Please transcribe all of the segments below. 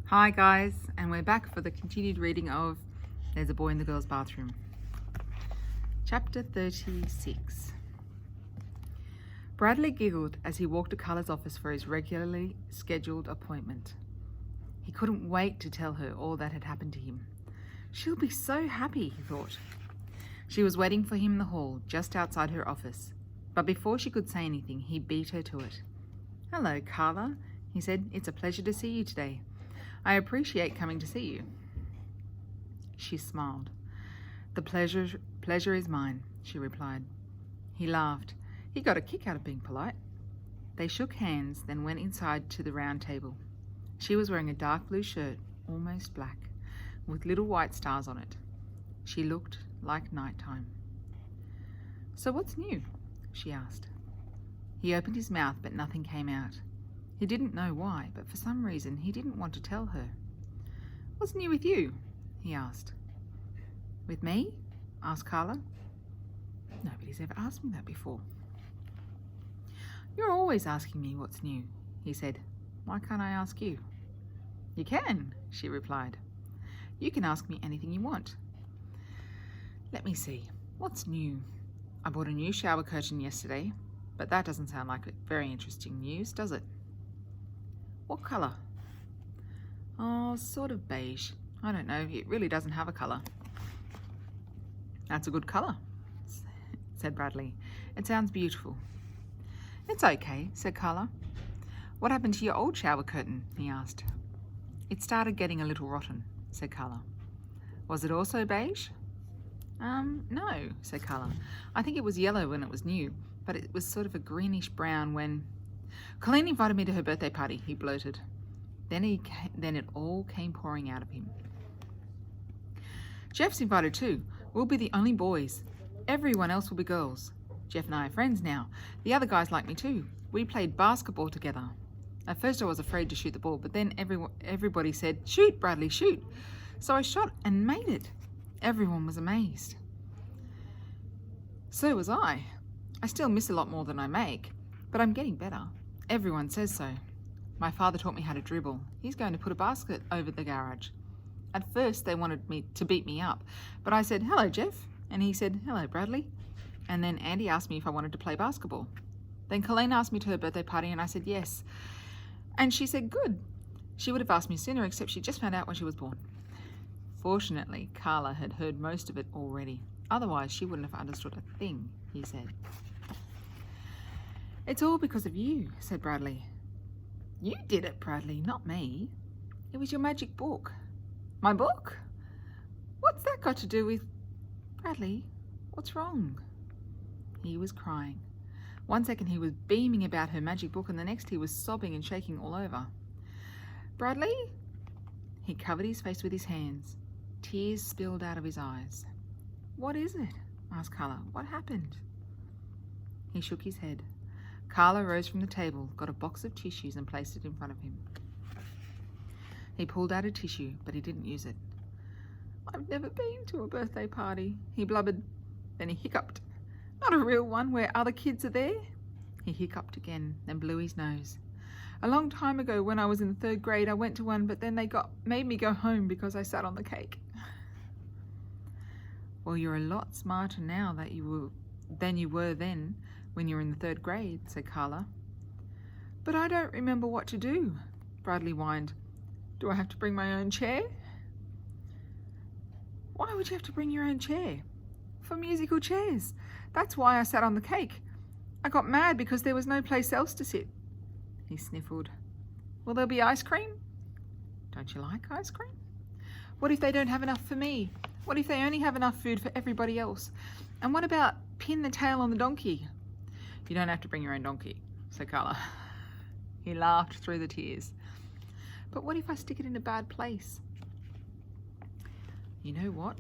Hi guys, and we're back for the continued reading of There's a Boy in the Girls' Bathroom. Chapter 36. Bradley giggled as he walked to Carla's office for his regularly scheduled appointment. He couldn't wait to tell her all that had happened to him. She'll be so happy, he thought. She was waiting for him in the hall, just outside her office. But before she could say anything, he beat her to it. "Hello, Carla," he said. "It's a pleasure to see you today. I appreciate coming to see you." She smiled. "The pleasure is mine," she replied. He laughed. He got a kick out of being polite. They shook hands, then went inside to the round table. She was wearing a dark blue shirt, almost black, with little white stars on it. She looked like nighttime. "So what's new?" she asked. He opened his mouth, but nothing came out. He didn't know why, but for some reason he didn't want to tell her. "What's new with you?" he asked. "With me?" asked Carla. "Nobody's ever asked me that before." "You're always asking me what's new," he said. "Why can't I ask you?" "You can," she replied. "You can ask me anything you want." "Let me see. What's new? I bought a new shower curtain yesterday, but that doesn't sound like very interesting news, does it?" "What colour?" "Oh, sort of beige. I don't know. It really doesn't have a colour." "That's a good colour," said Bradley. "It sounds beautiful." "It's okay," said Carla. "What happened to your old shower curtain?" he asked. "It started getting a little rotten," said Carla. "Was it also beige?" No," said Carla. "I think it was yellow when it was new, but it was sort of a greenish brown when—" "Colleen invited me to her birthday party," he blurted. Then it all came pouring out of him. "Jeff's invited too. We'll be the only boys. Everyone else will be girls. Jeff and I are friends now. The other guys like me too. We played basketball together. At first I was afraid to shoot the ball, but then everybody said, 'Shoot, Bradley, shoot.' So I shot and made it. Everyone was amazed." "So was I. I still miss a lot more than I make, but I'm getting better. Everyone says so. My father taught me how to dribble. He's going to put a basket over the garage. At first they wanted me to beat me up, but I said, 'Hello, Jeff.' And he said, 'Hello, Bradley.' And then Andy asked me if I wanted to play basketball. Then Colleen asked me to her birthday party and I said yes. And she said good. She would have asked me sooner, except she just found out when she was born." Fortunately, Carla had heard most of it already. Otherwise, she wouldn't have understood a thing he said. "It's all because of you," said Bradley. "You did it, Bradley, not me. It was your magic book." "My book? What's that got to do with—" "Bradley, what's wrong?" He was crying. One second he was beaming about her magic book, and the next he was sobbing and shaking all over. "Bradley?" He covered his face with his hands. Tears spilled out of his eyes. "What is it?" asked Carla. "What happened?" He shook his head. Carla rose from the table, got a box of tissues and placed it in front of him. He pulled out a tissue, but he didn't use it. "I've never been to a birthday party," he blubbered. Then he hiccuped. "Not a real one where other kids are there?" He hiccuped again, then blew his nose. "A long time ago when I was in the 3rd grade, I went to one, but then they made me go home because I sat on the cake." "Well, you're a lot smarter now than you were then when you were in the 3rd grade," said Carla. "But I don't remember what to do," Bradley whined. "Do I have to bring my own chair?" "Why would you have to bring your own chair?" "For musical chairs. That's why I sat on the cake. I got mad because there was no place else to sit." He sniffled. "Will there be ice cream?" "Don't you like ice cream?" "What if they don't have enough for me? What if they only have enough food for everybody else? And what about pin the tail on the donkey?" "You don't have to bring your own donkey," said Carla. He laughed through the tears. "But what if I stick it in a bad place?" "You know what?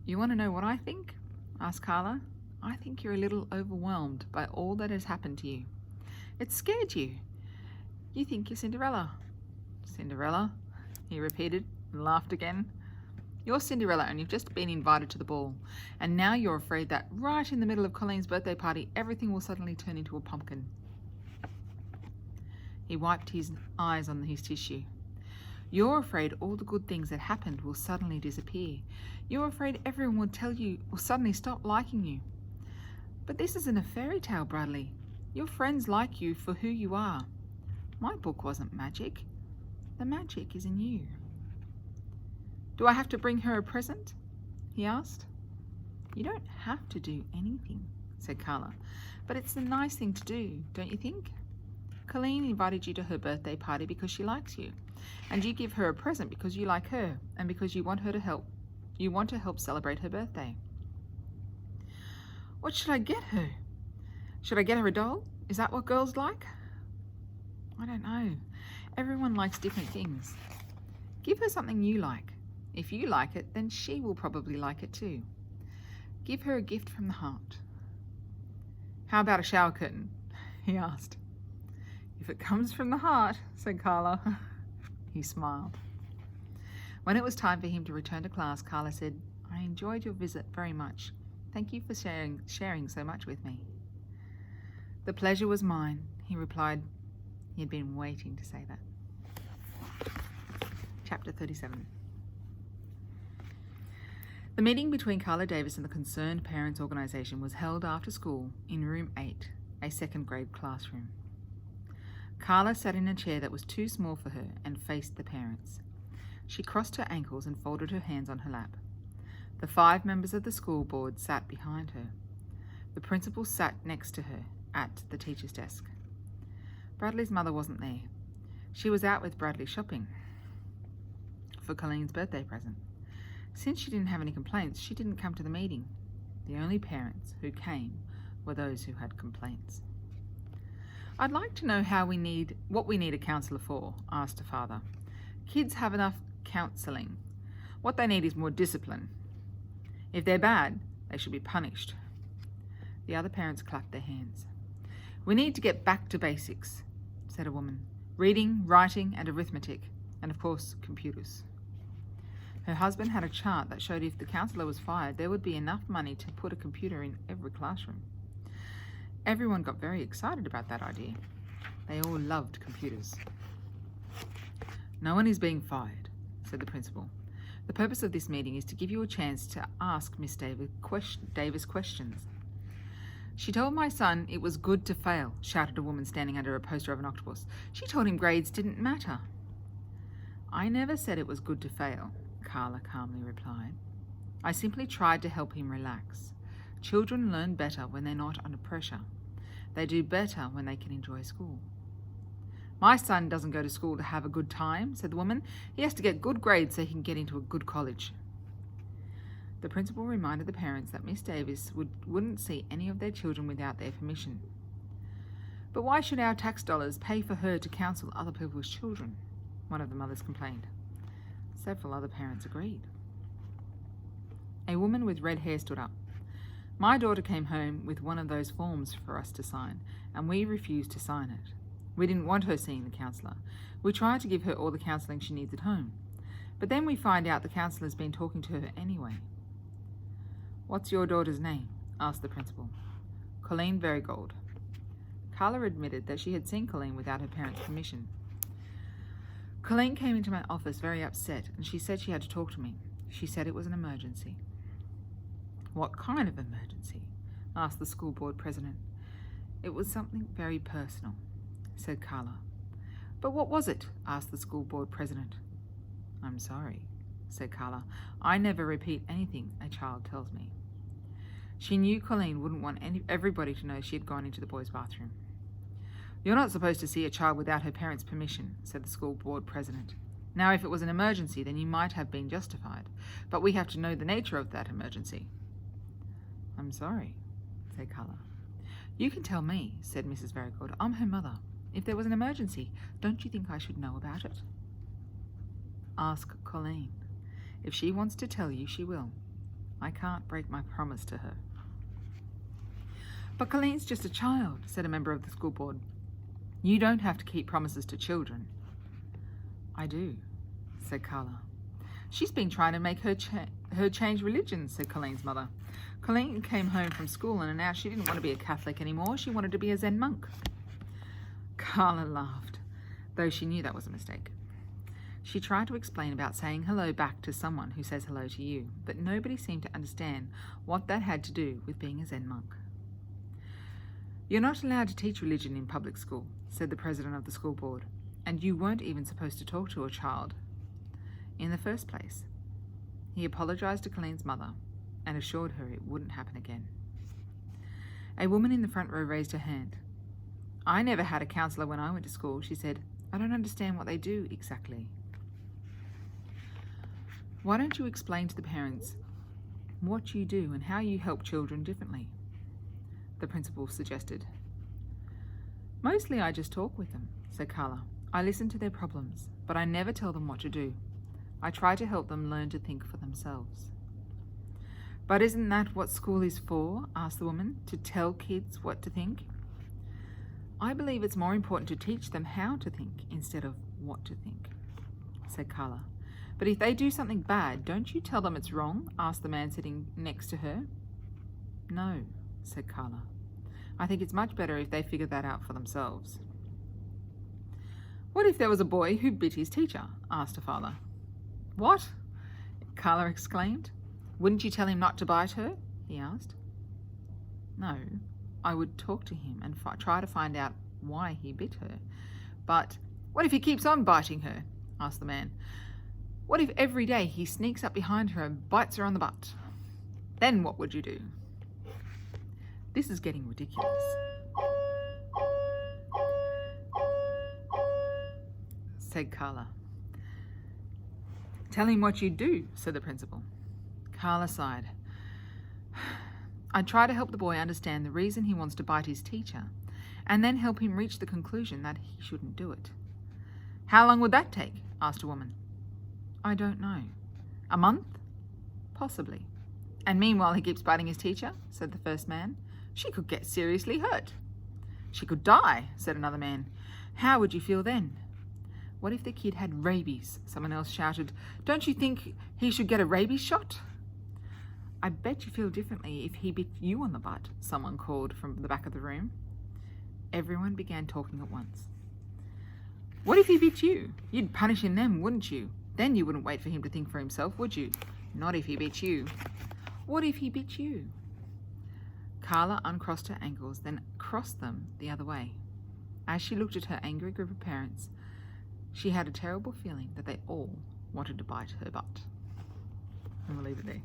You want to know what I think?" asked Carla. "I think you're a little overwhelmed by all that has happened to you. It scared you. You think you're Cinderella." "Cinderella?" he repeated and laughed again. "You're Cinderella and you've just been invited to the ball. And now you're afraid that right in the middle of Colleen's birthday party, everything will suddenly turn into a pumpkin." He wiped his eyes on his tissue. You're afraid all the good things that happened will suddenly disappear. You're afraid everyone will suddenly stop liking you. But this isn't a fairy tale, Bradley. Your friends like you for who you are. My book wasn't magic. The magic is in you. Do I have to bring her a present? He asked. You don't have to do anything, said Carla, but it's a nice thing to do, don't you think? Colleen invited you to her birthday party because she likes you, and you give her a present because you like her and because you want her to help. You want to help celebrate her birthday. What should I get her? Should I get her a doll? Is that what girls like? I don't know. Everyone likes different things. Give her something you like. If you like it, then she will probably like it too. Give her a gift from the heart. How about a shower curtain? He asked. If it comes from the heart, said Carla. He smiled. When it was time for him to return to class, Carla said, I enjoyed your visit very much. Thank you for sharing so much with me. The pleasure was mine, he replied. He had been waiting to say that. Chapter 37. The meeting between Carla Davis and the Concerned Parents Organisation was held after school in room 8, a second grade classroom. Carla sat in a chair that was too small for her and faced the parents. She crossed her ankles and folded her hands on her lap. The 5 members of the school board sat behind her. The principal sat next to her at the teacher's desk. Bradley's mother wasn't there. She was out with Bradley shopping for Colleen's birthday present. Since she didn't have any complaints, she didn't come to the meeting. The only parents who came were those who had complaints. I'd like to know what we need a counsellor for, asked her father. Kids have enough counselling. What they need is more discipline. If they're bad, they should be punished. The other parents clapped their hands. We need to get back to basics, said a woman. Reading, writing, and arithmetic, and of course, computers. Her husband had a chart that showed if the counsellor was fired, there would be enough money to put a computer in every classroom. Everyone got very excited about that idea. They all loved computers. No one is being fired, said the principal. The purpose of this meeting is to give you a chance to ask Miss Davis questions. She told my son it was good to fail, shouted a woman standing under a poster of an octopus. She told him grades didn't matter. I never said it was good to fail, Carla calmly replied. I simply tried to help him relax. Children learn better when they're not under pressure. They do better when they can enjoy school. My son doesn't go to school to have a good time, said the woman. He has to get good grades so he can get into a good college. The principal reminded the parents that Miss Davis wouldn't see any of their children without their permission. But why should our tax dollars pay for her to counsel other people's children? One of the mothers complained. Several other parents agreed. A woman with red hair stood up. My daughter came home with one of those forms for us to sign, and we refused to sign it. We didn't want her seeing the counsellor. We tried to give her all the counselling she needs at home. But then we find out the counsellor's been talking to her anyway. What's your daughter's name? Asked the principal. Colleen Verigold. Carla admitted that she had seen Colleen without her parents' permission. Colleen came into my office very upset, and she said she had to talk to me. She said it was an emergency. What kind of emergency? Asked the school board president. It was something very personal, said Carla. But what was it? Asked the school board president. I'm sorry, said Carla. I never repeat anything a child tells me. She knew Colleen wouldn't want everybody to know she had gone into the boys' bathroom. You're not supposed to see a child without her parents' permission, said the school board president. Now, if it was an emergency, then you might have been justified, but we have to know the nature of that emergency. I'm sorry, said Carla. You can tell me, said Mrs. Verigold. I'm her mother. If there was an emergency, don't you think I should know about it? Ask Colleen. If she wants to tell you, she will. I can't break my promise to her. But Colleen's just a child, said a member of the school board. You don't have to keep promises to children. I do, said Carla. She's been trying to make her change religion, said Colleen's mother. Colleen came home from school and announced she didn't want to be a Catholic anymore. She wanted to be a Zen monk. Carla laughed, though she knew that was a mistake. She tried to explain about saying hello back to someone who says hello to you, but nobody seemed to understand what that had to do with being a Zen monk. "You're not allowed to teach religion in public school," said the president of the school board, "and you weren't even supposed to talk to a child in the first place." He apologized to Colleen's mother and assured her it wouldn't happen again. A woman in the front row raised her hand. "I never had a counselor when I went to school," she said. "I don't understand what they do exactly." "Why don't you explain to the parents what you do and how you help children differently?" the principal suggested. "Mostly I just talk with them," said Carla. "I listen to their problems, but I never tell them what to do. I try to help them learn to think for themselves." "But isn't that what school is for?" asked the woman. "To tell kids what to think?" "I believe it's more important to teach them how to think instead of what to think," said Carla. "But if they do something bad, don't you tell them it's wrong?" asked the man sitting next to her. "No," said Carla. "I think it's much better if they figure that out for themselves." "What if there was a boy who bit his teacher?" asked her father. "What?" Carla exclaimed. "Wouldn't you tell him not to bite her?" he asked. "No, I would talk to him and try to find out why he bit her. But what if he keeps on biting her?" asked the man. "What if every day he sneaks up behind her and bites her on the butt? Then what would you do?" "This is getting ridiculous," said Carla. "Tell him what you'd do," said the principal. Carla sighed. "I'd try to help the boy understand the reason he wants to bite his teacher, and then help him reach the conclusion that he shouldn't do it." "How long would that take?" asked a woman. "I don't know. A month? Possibly." "And meanwhile he keeps biting his teacher?" said the first man. "She could get seriously hurt." "She could die," said another man. "How would you feel then?" "What if the kid had rabies?" someone else shouted. "Don't you think he should get a rabies shot?" "I bet you feel differently if he bit you on the butt," someone called from the back of the room. Everyone began talking at once. "What if he bit you? You'd punish him then, wouldn't you? Then you wouldn't wait for him to think for himself, would you?" "Not if he bit you." "What if he bit you?" Carla uncrossed her ankles, then crossed them the other way. As she looked at her angry group of parents, she had a terrible feeling that they all wanted to bite her butt. And we'll leave it there.